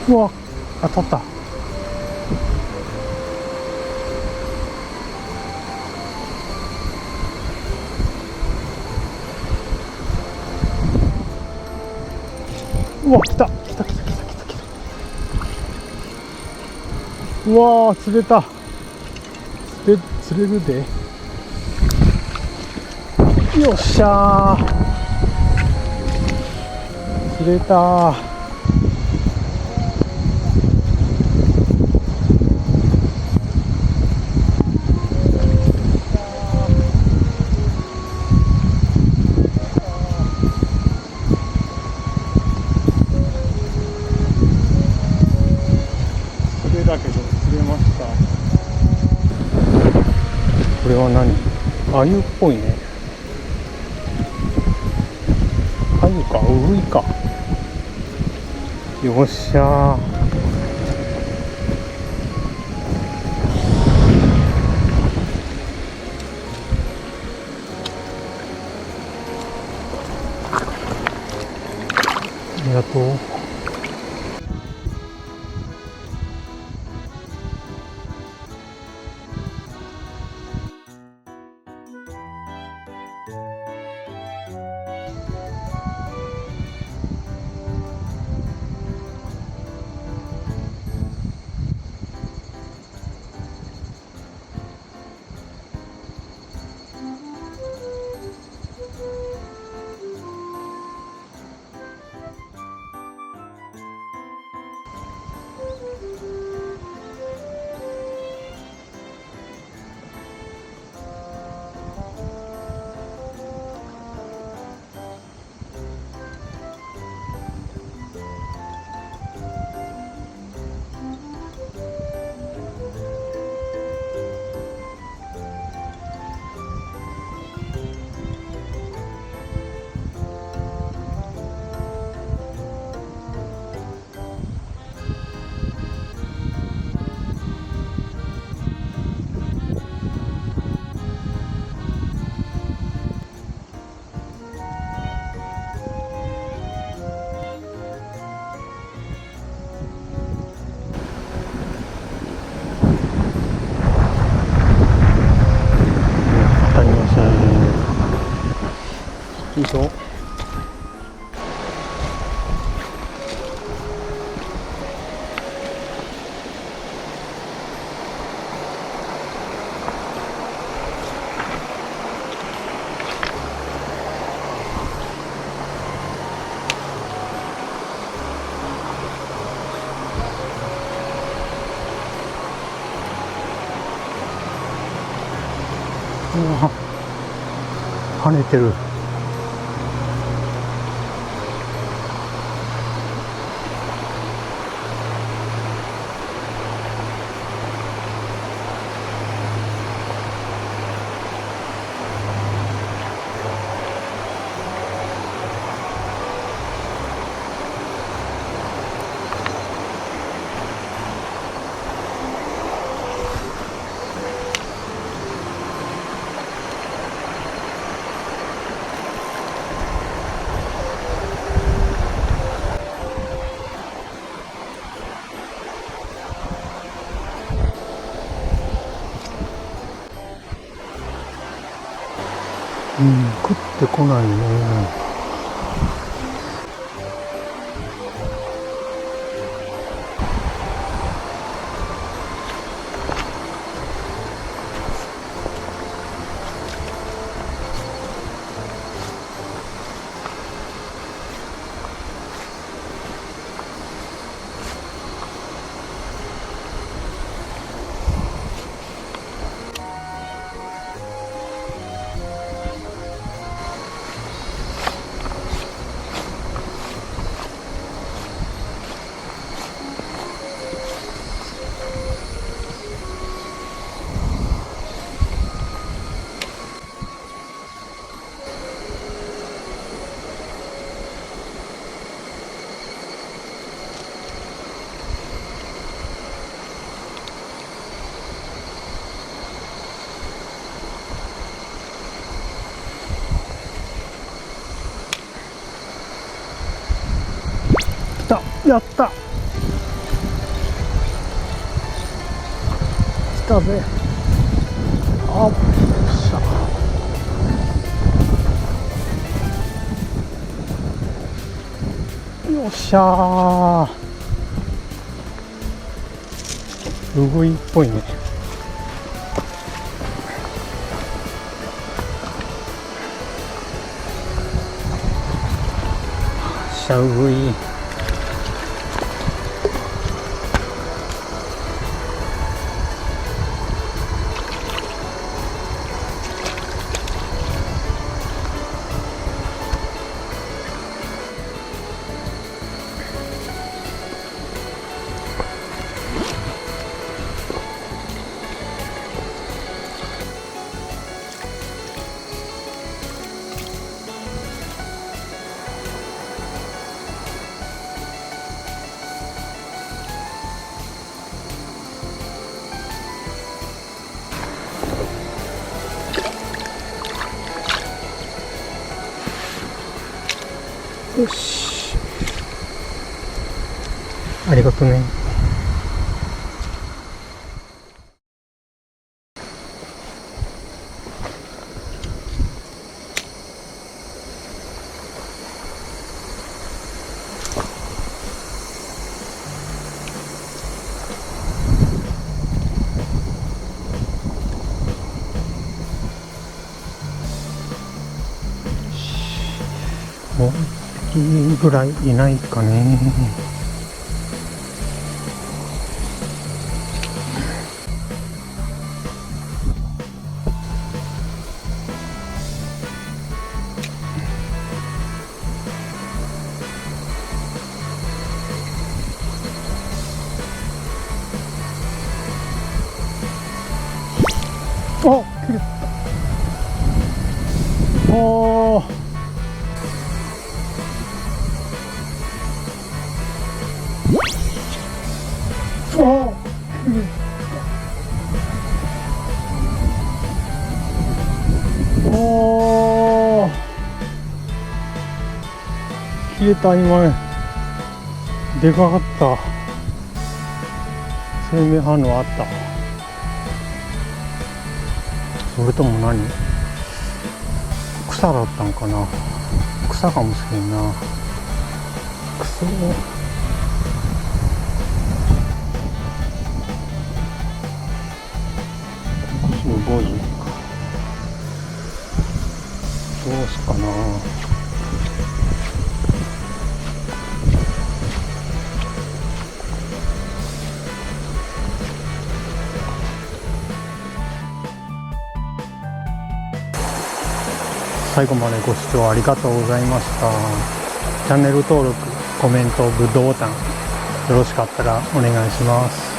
うわ、あ、取った。うわ、来た来た来た来た来た来た。うわー、釣れた。釣れるで。よっしゃー、釣れたー。それだけど釣れました。これは何？鮎っぽいね。鮎かウグイか。よっしゃー。ありがとう。いいぞ。うわ、跳ねてる。うん、食ってこないね。やった。風。あっしゃ。よっしゃー。うぐいっぽいね。しゃうぐい。よし。ありがとね。もう一匹ぐらいいないかね。あ、切れた。おー。おー。おー。切れた、今ね。でかかった。生命反応あった。それとも何？草だったんかな。草かもしれんな。くそー。65時か。どうすかな。最後までご視聴ありがとうございました。チャンネル登録、コメント、グッドボタンよろしかったらお願いします。